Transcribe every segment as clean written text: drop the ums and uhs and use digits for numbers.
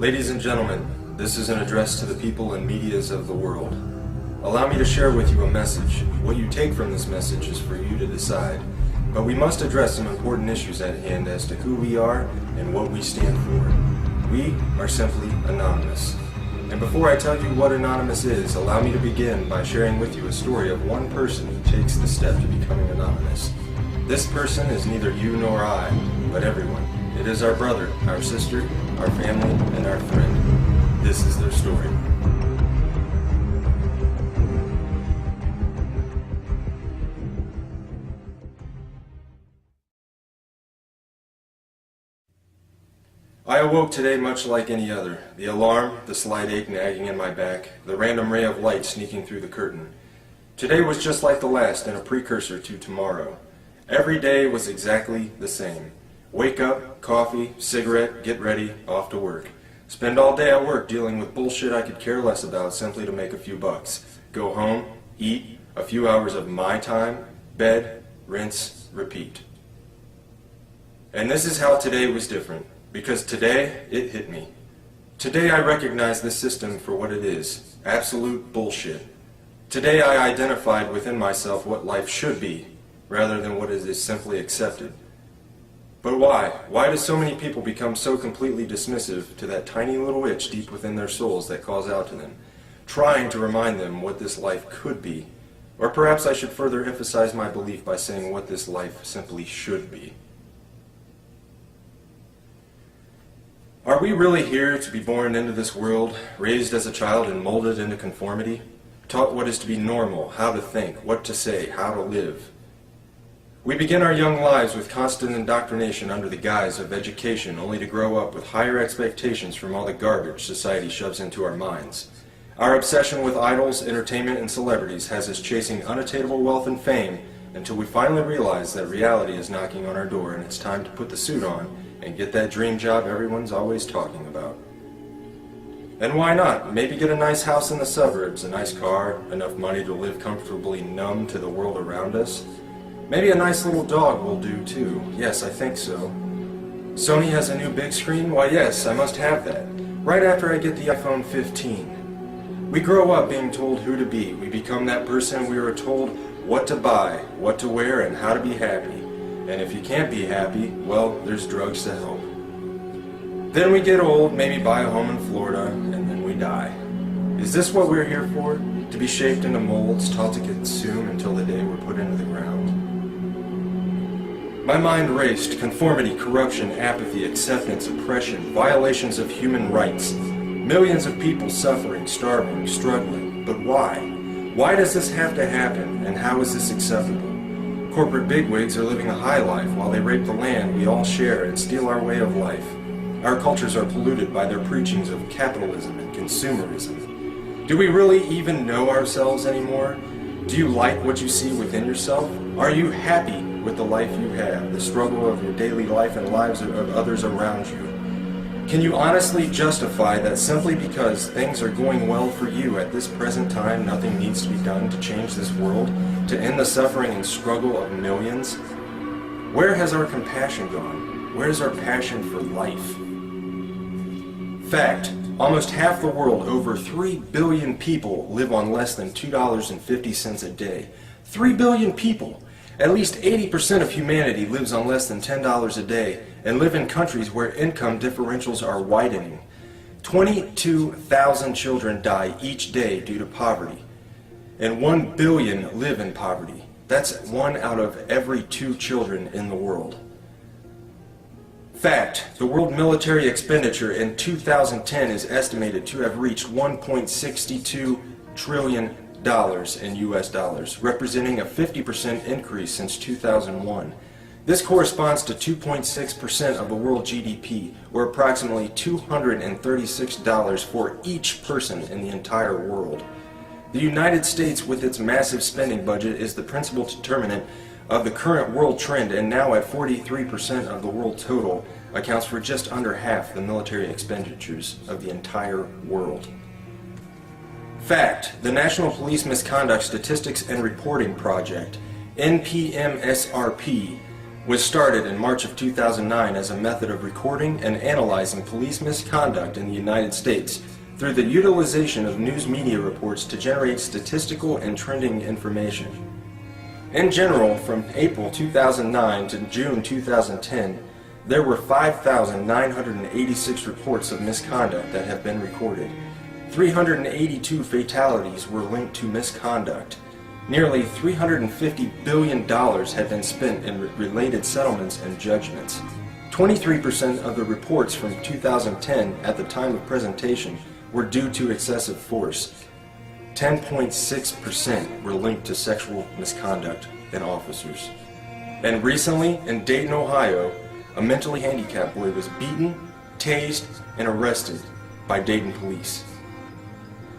Ladies and gentlemen, this is an address to the people and medias of the world. Allow me to share with you a message. What you take from this message is for you to decide. But we must address some important issues at hand as to who we are and what we stand for. We are simply anonymous. And before I tell you what anonymous is, allow me to begin by sharing with you a story of one person who takes the step to becoming anonymous. This person is neither you nor I, but everyone. It is our brother, our sister, our family, and our friend. This is their story. I awoke today much like any other. The alarm, the slight ache nagging in my back, the random ray of light sneaking through the curtain. Today was just like the last and a precursor to tomorrow. Every day was exactly the same. Wake up, coffee, cigarette, get ready, off to work. Spend all day at work dealing with bullshit I could care less about simply to make a few bucks. Go home, eat, a few hours of my time, bed, rinse, repeat. And this is how today was different. Because today, it hit me. Today I recognize this system for what it is. Absolute bullshit. Today I identified within myself what life should be, rather than what is simply accepted. But why? Why do so many people become so completely dismissive to that tiny little itch deep within their souls that calls out to them, trying to remind them what this life could be? Or perhaps I should further emphasize my belief by saying what this life simply should be. Are we really here to be born into this world, raised as a child and molded into conformity, taught what is to be normal, how to think, what to say, how to live? We begin our young lives with constant indoctrination under the guise of education, only to grow up with higher expectations from all the garbage society shoves into our minds. Our obsession with idols, entertainment, and celebrities has us chasing unattainable wealth and fame until we finally realize that reality is knocking on our door and it's time to put the suit on and get that dream job everyone's always talking about. And why not? Maybe get a nice house in the suburbs, a nice car, enough money to live comfortably numb to the world around us. Maybe a nice little dog will do too. Yes, I think so. Sony has a new big screen? Why yes, I must have that. Right after I get the iPhone 15. We grow up being told who to be. We become that person we are told what to buy, what to wear, and how to be happy. And if you can't be happy, well, there's drugs to help. Then we get old, maybe buy a home in Florida, and then we die. Is this what we're here for? To be shaped into molds, taught to consume until the day we're put into the ground? My mind raced. Conformity, corruption, apathy, acceptance, oppression, violations of human rights. Millions of people suffering, starving, struggling. But why? Why does this have to happen, and how is this acceptable? Corporate bigwigs are living a high life while they rape the land we all share and steal our way of life. Our cultures are polluted by their preachings of capitalism and consumerism. Do we really even know ourselves anymore? Do you like what you see within yourself? Are you happy with the life you have, the struggle of your daily life and lives of others around you? Can you honestly justify that simply because things are going well for you at this present time, nothing needs to be done to change this world, to end the suffering and struggle of millions? Where has our compassion gone? Where is our passion for life? Fact, almost half the world, over 3 billion people, live on less than $2.50 a day. 3 billion people! At least 80% of humanity lives on less than $10 a day and live in countries where income differentials are widening. 22,000 children die each day due to poverty, and 1 billion live in poverty. That's 1 out of every 2 children in the world. Fact, the world military expenditure in 2010 is estimated to have reached $1.62 trillion in US dollars, representing a 50% increase since 2001. This corresponds to 2.6% of the world GDP, or approximately $236 for each person in the entire world. The United States, with its massive spending budget, is the principal determinant of the current world trend, and now at 43% of the world total, accounts for just under half the military expenditures of the entire world. Fact, the National Police Misconduct Statistics and Reporting Project, NPMSRP, was started in March of 2009 as a method of recording and analyzing police misconduct in the United States through the utilization of news media reports to generate statistical and trending information. In general, from April 2009 to June 2010, there were 5,986 reports of misconduct that have been recorded. 382 fatalities were linked to misconduct. Nearly $350 billion had been spent in related settlements and judgments. 23% of the reports from 2010 at the time of presentation were due to excessive force. 10.6% were linked to sexual misconduct in officers. And recently, in Dayton, Ohio, a mentally handicapped boy was beaten, tased, and arrested by Dayton police.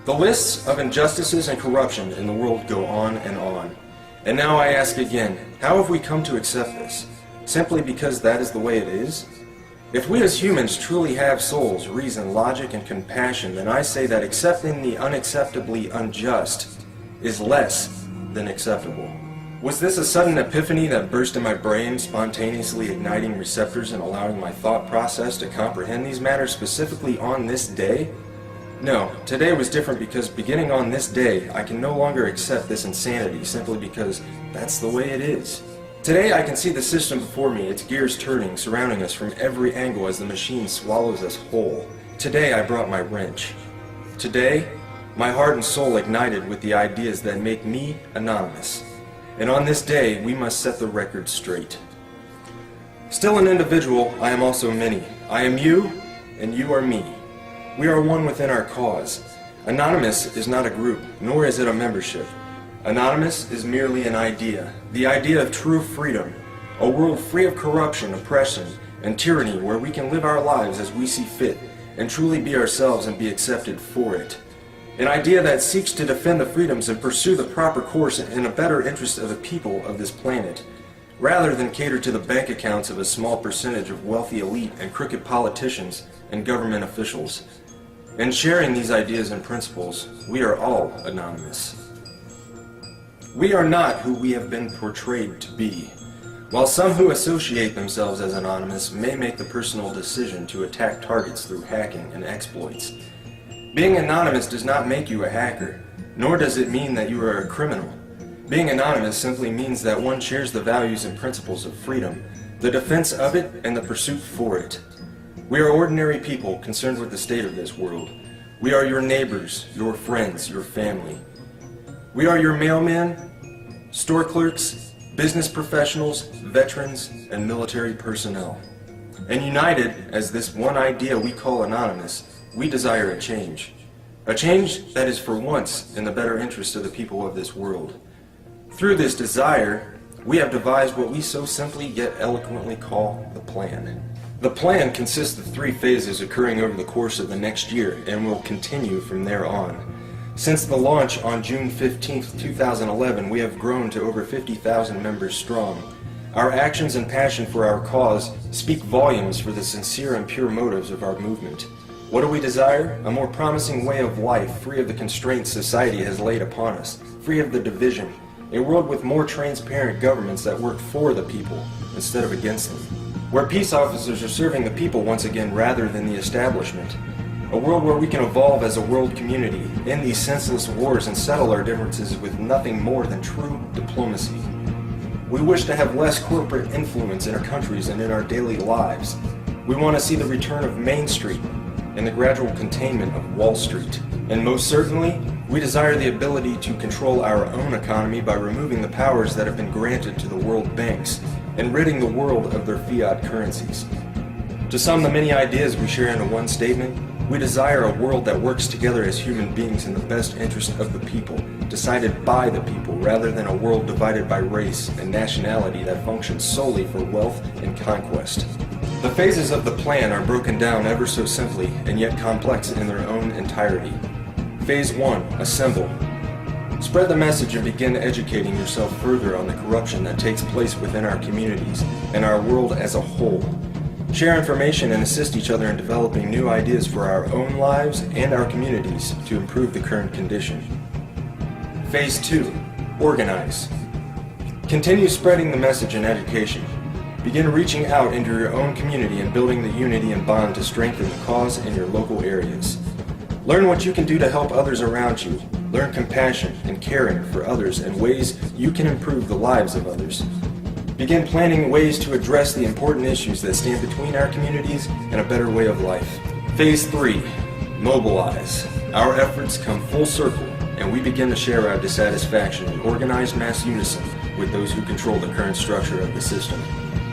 The lists of injustices and corruption in the world go on and on. And now I ask again, how have we come to accept this? Simply because that is the way it is? If we as humans truly have souls, reason, logic, and compassion, then I say that accepting the unacceptably unjust is less than acceptable. Was this a sudden epiphany that burst in my brain, spontaneously igniting receptors and allowing my thought process to comprehend these matters specifically on this day? No, today was different because beginning on this day, I can no longer accept this insanity simply because that's the way it is. Today I can see the system before me, its gears turning, surrounding us from every angle as the machine swallows us whole. Today I brought my wrench. Today, my heart and soul ignited with the ideas that make me anonymous. And on this day, we must set the record straight. Still an individual, I am also many. I am you, and you are me. We are one within our cause. Anonymous is not a group, nor is it a membership. Anonymous is merely an idea, the idea of true freedom, a world free of corruption, oppression, and tyranny where we can live our lives as we see fit and truly be ourselves and be accepted for it. An idea that seeks to defend the freedoms and pursue the proper course in a better interest of the people of this planet, rather than cater to the bank accounts of a small percentage of wealthy elite and crooked politicians and government officials. In sharing these ideas and principles, we are all anonymous. We are not who we have been portrayed to be. While some who associate themselves as anonymous may make the personal decision to attack targets through hacking and exploits, being anonymous does not make you a hacker, nor does it mean that you are a criminal. Being anonymous simply means that one shares the values and principles of freedom, the defense of it, and the pursuit for it. We are ordinary people concerned with the state of this world. We are your neighbors, your friends, your family. We are your mailmen, store clerks, business professionals, veterans, and military personnel. And united as this one idea we call anonymous, we desire a change that is for once in the better interest of the people of this world. Through this desire, we have devised what we so simply yet eloquently call the plan. The plan consists of 3 phases occurring over the course of the next year and will continue from there on. Since the launch on June 15, 2011, we have grown to over 50,000 members strong. Our actions and passion for our cause speak volumes for the sincere and pure motives of our movement. What do we desire? A more promising way of life, free of the constraints society has laid upon us, free of the division, a world with more transparent governments that work for the people instead of against them, where peace officers are serving the people once again rather than the establishment, a world where we can evolve as a world community, end these senseless wars and settle our differences with nothing more than true diplomacy. We wish to have less corporate influence in our countries and in our daily lives. We want to see the return of Main Street and the gradual containment of Wall Street. And most certainly, we desire the ability to control our own economy by removing the powers that have been granted to the world banks and ridding the world of their fiat currencies. To sum the many ideas we share into one statement, we desire a world that works together as human beings in the best interest of the people, decided by the people, rather than a world divided by race and nationality that functions solely for wealth and conquest. The phases of the plan are broken down ever so simply and yet complex in their own entirety. Phase 1. Assemble. Spread the message and begin educating yourself further on the corruption that takes place within our communities and our world as a whole. Share information and assist each other in developing new ideas for our own lives and our communities to improve the current condition. Phase 2. Organize. Continue spreading the message and education. Begin reaching out into your own community and building the unity and bond to strengthen the cause in your local areas. Learn what you can do to help others around you. Learn compassion and caring for others and ways you can improve the lives of others. Begin planning ways to address the important issues that stand between our communities and a better way of life. Phase 3. Mobilize. Our efforts come full circle, and we begin to share our dissatisfaction in organized mass unison with those who control the current structure of the system.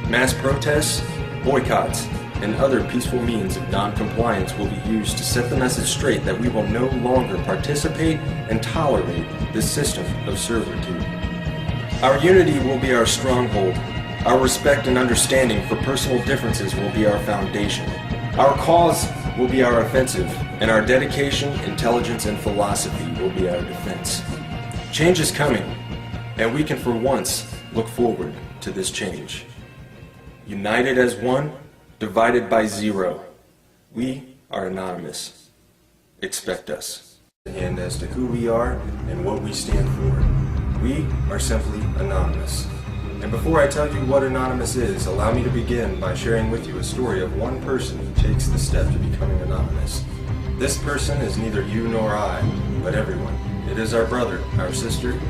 Mass protests, boycotts, and other peaceful means of non-compliance will be used to set the message straight that we will no longer participate and tolerate this system of servitude. Our unity will be our stronghold. Our respect and understanding for personal differences will be our foundation. Our cause will be our offensive, and our dedication, intelligence, and philosophy will be our defense. Change is coming, and we can for once look forward to this change. United as one, divided by zero. We are anonymous. Expect us. And as to who we are and what we stand for. We are simply anonymous. And before I tell you what anonymous is, allow me to begin by sharing with you a story of one person who takes the step to becoming anonymous. This person is neither you nor I, but everyone. It is our brother, our sister,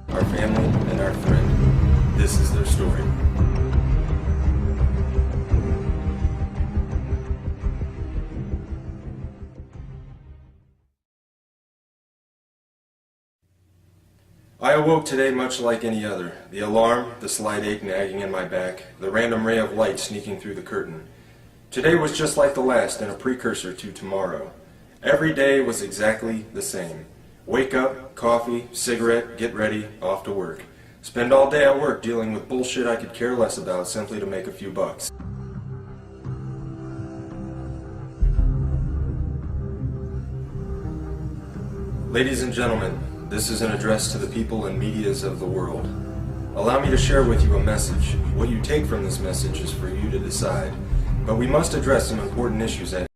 our family, and our friend. This is their story. I awoke today much like any other. The alarm, the slight ache nagging in my back, the random ray of light sneaking through the curtain. Today was just like the last and a precursor to tomorrow. Every day was exactly the same. Wake up, coffee, cigarette, get ready, off to work. Spend all day at work dealing with bullshit I could care less about simply to make a few bucks. Ladies and gentlemen, this is an address to the people and medias of the world. Allow me to share with you a message. What you take from this message is for you to decide. But we must address some important issues at